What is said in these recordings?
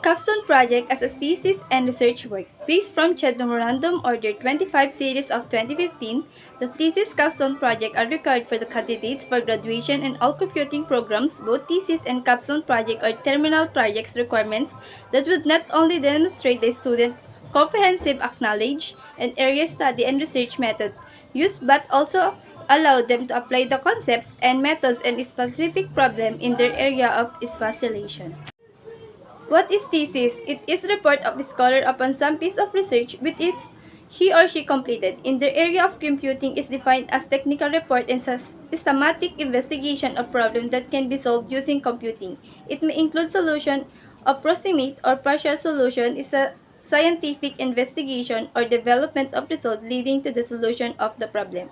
Capstone project as a thesis and research work. Based from CHED Memorandum Order 25 Series of 2015, the thesis capstone project are required for the candidates for graduation in all computing programs. Both thesis and capstone project are terminal projects requirements that would not only demonstrate the student comprehensive knowledge and area study and research method used but also allow them to apply the concepts and methods and specific problem in their area of specialization. What is thesis? It is a report of a scholar upon some piece of research which he or she completed. In the area of computing is defined as technical report and systematic investigation of problems that can be solved using computing. It may include solution, approximate or partial solution is a scientific investigation or development of results leading to the solution of the problem.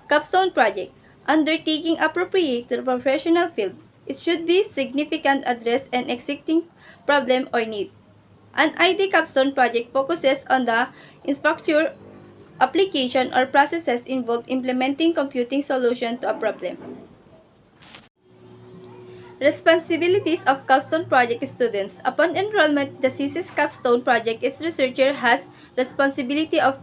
Capstone project. Undertaking appropriate to the professional field. It should be significant address and existing problem or need. An ID capstone project focuses on the infrastructure, application, or processes involved implementing computing solution to a problem. Responsibilities of capstone project students. Upon enrollment, the thesis capstone project researcher has responsibility of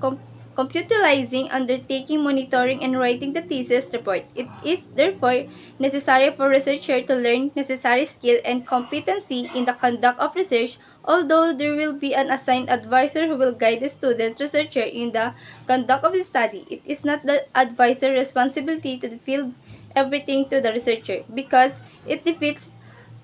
computerizing, undertaking, monitoring, and writing the thesis report. It is therefore necessary for researcher to learn necessary skill and competency in the conduct of research, although there will be an assigned advisor who will guide the student researcher in the conduct of the study. It is not the advisor's responsibility to field everything to the researcher because it defeats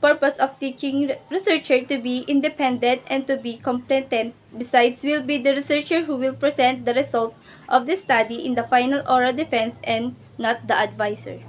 purpose of teaching researcher to be independent and to be competent. Besides, will be the researcher who will present the result of the study in the final oral defense and not the advisor.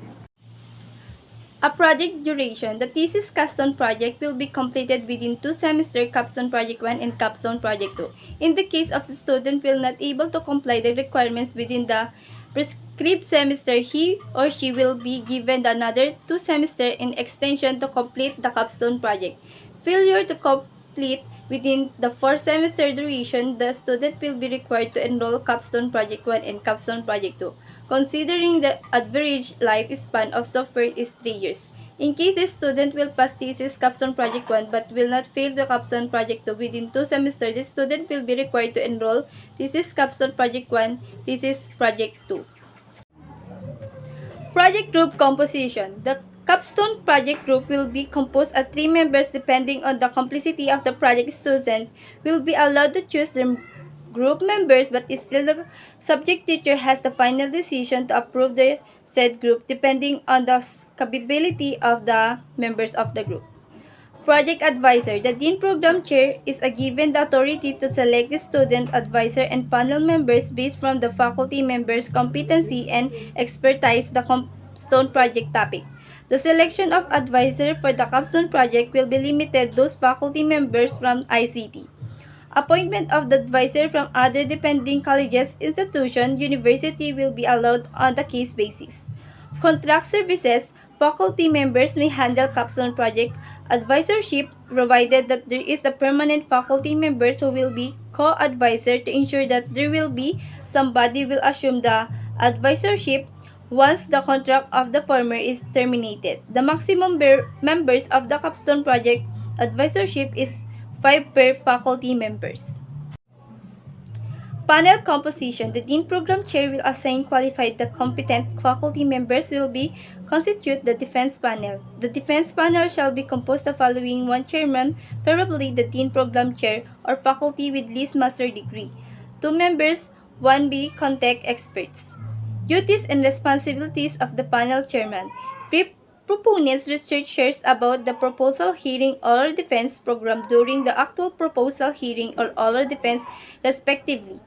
A project duration. The thesis capstone project will be completed within 2 semesters, capstone project 1 and capstone project 2. In the case of the student will not able to comply the requirements within the prescribed semester, he or she will be given another 2 semesters in extension to complete the capstone project. Failure to complete within the 4 semester duration, the student will be required to enroll capstone project 1 and capstone project 2, considering the average lifespan of software is 3 years. In case the student will pass thesis capstone project 1 but will not fail the capstone project 2 within 2 semesters, the student will be required to enroll thesis capstone project 1, thesis project 2. Project group composition. The capstone project group will be composed of 3 members depending on the complexity of the project. Student will be allowed to choose their group members, but still the subject teacher has the final decision to approve the said group depending on the capability of the members of the group. Project advisor. The Dean Program Chair is given the authority to select the student advisor and panel members based from the faculty members' competency and expertise the capstone project topic. The selection of advisor for the capstone project will be limited to those faculty members from ICT. Appointment of the advisor from other depending colleges, institution, university will be allowed on the case basis. Contract services. Faculty members may handle capstone project advisorship provided that there is a permanent faculty members who will be co-advisor to ensure that there will be somebody will assume the advisorship once the contract of the former is terminated. The maximum members of the capstone project advisorship is 5 per faculty members. Panel composition. The Dean Program Chair will assign qualified the competent faculty members will be constitute the defense panel. The defense panel shall be composed of following one chairman, preferably the Dean Program Chair or faculty with least master degree. 2 members, 1 be contact experts. Duties and responsibilities of the panel chairman. Proponents researchers about the proposal hearing or defense program during the actual proposal hearing or oral defense respectively.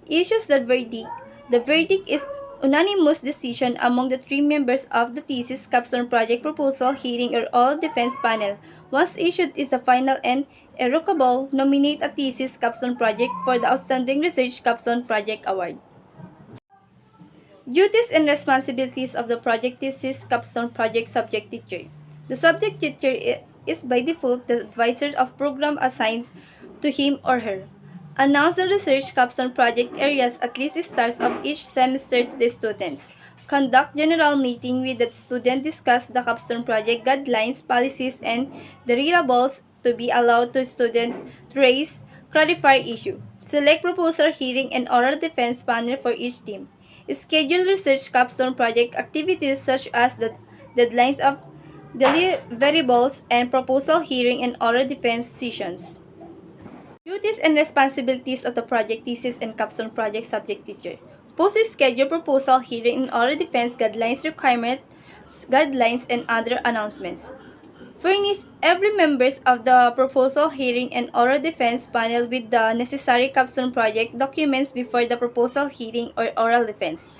Issues the verdict. The verdict is unanimous decision among the 3 members of the thesis capstone project proposal hearing or oral defense panel. Once issued is the final and irrevocable. Nominate a thesis capstone project for the outstanding research capstone project award. Duties and responsibilities of the project thesis capstone project subject teacher. The subject teacher is by default the advisor of program assigned to him or her. Announce the research capstone project areas at least starts of each semester to the students. Conduct general meeting with the student, discuss the capstone project guidelines, policies, and deliverables to be allowed to students to raise, clarify issue. Select proposal hearing and oral defense panel for each team. Schedule research capstone project activities such as the deadlines of deliverables and proposal hearing and oral defense sessions. Duties and responsibilities of the project thesis and capstone project subject teacher. Post schedule proposal hearing and oral defense guidelines requirements, guidelines and other announcements. Furnish every members of the proposal hearing and oral defense panel with the necessary capstone project documents before the proposal hearing or oral defense.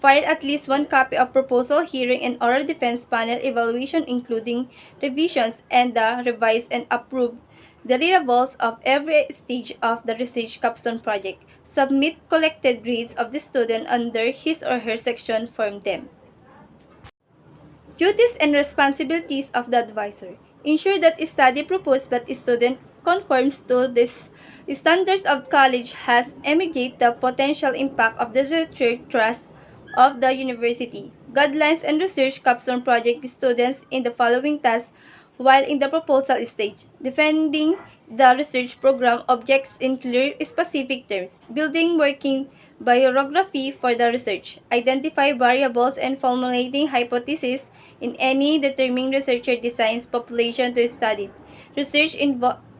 File at least one copy of proposal hearing and oral defense panel evaluation including revisions and the revised and approved deliverables of every stage of the research capstone project. Submit collected grades of the student under his or her section. Form them. Duties and responsibilities of the advisor. Ensure that study proposed by the student conforms to these standards of college has mitigate the potential impact of the research trust of the university. Guidelines and research capstone project students in the following tasks while in the proposal stage. Defending the research program objects in clear specific terms. Building working biography for the research. Identify variables and formulating hypotheses in any determining researcher designs population to study. Research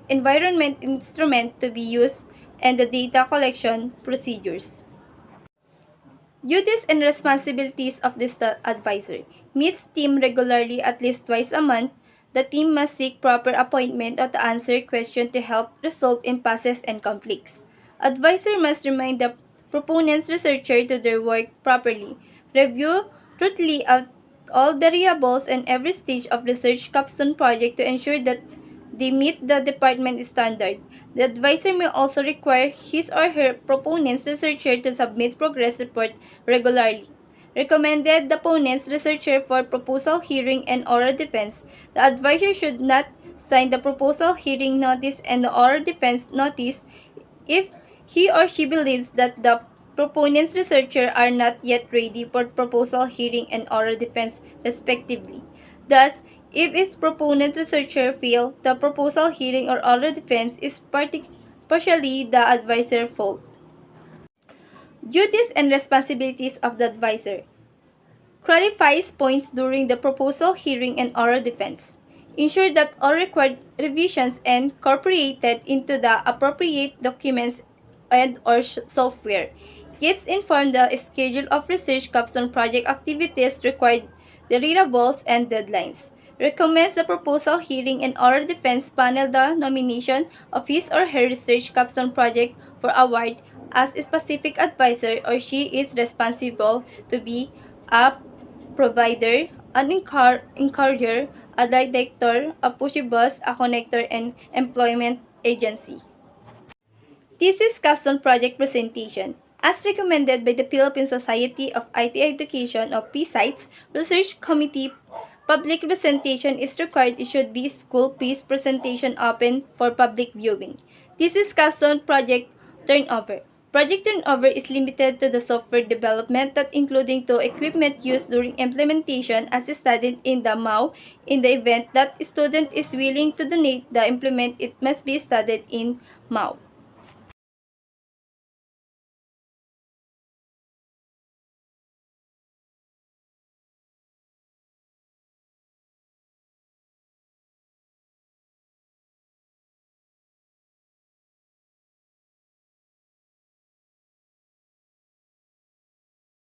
environment instrument to be used and the data collection procedures. Duties and responsibilities of the advisor. Meets team regularly at least twice a month. The team must seek proper appointment or to answer questions to help resolve impasses and conflicts. Advisor must remind the proponents researcher to their work properly. Review thoroughly all the variables and every stage of research capstone project to ensure that they meet the department standard. The advisor may also require his or her proponent's researcher to submit progress report regularly. Recommended the opponent's researcher for proposal hearing and oral defense. The advisor should not sign the proposal hearing notice and the oral defense notice if he or she believes that the proponent's researcher are not yet ready for proposal hearing and oral defense respectively. Thus, if its proponent researcher fail, the proposal hearing or oral defense is partially the advisor's fault. Duties and responsibilities of the advisor. Clarifies points during the proposal hearing and oral defense. Ensure that all required revisions are incorporated into the appropriate documents and or software. Gives inform the schedule of research capstone project activities required deliverables and deadlines. Recommends the proposal hearing and oral defense panel the nomination of his or her research capstone project for award as a specific advisor or she is responsible to be a provider, an encourager, a director, a pushy boss, a connector, and employment agency. Thesis capstone project presentation. As recommended by the Philippine Society of IT Education of PSITES Research Committee, public presentation is required. It should be school-based presentation open for public viewing. Thesis capstone project turnover. Project turnover is limited to the software development that including to equipment used during implementation as studied in the MAU. In the event that student is willing to donate the implement, it must be studied in MAU.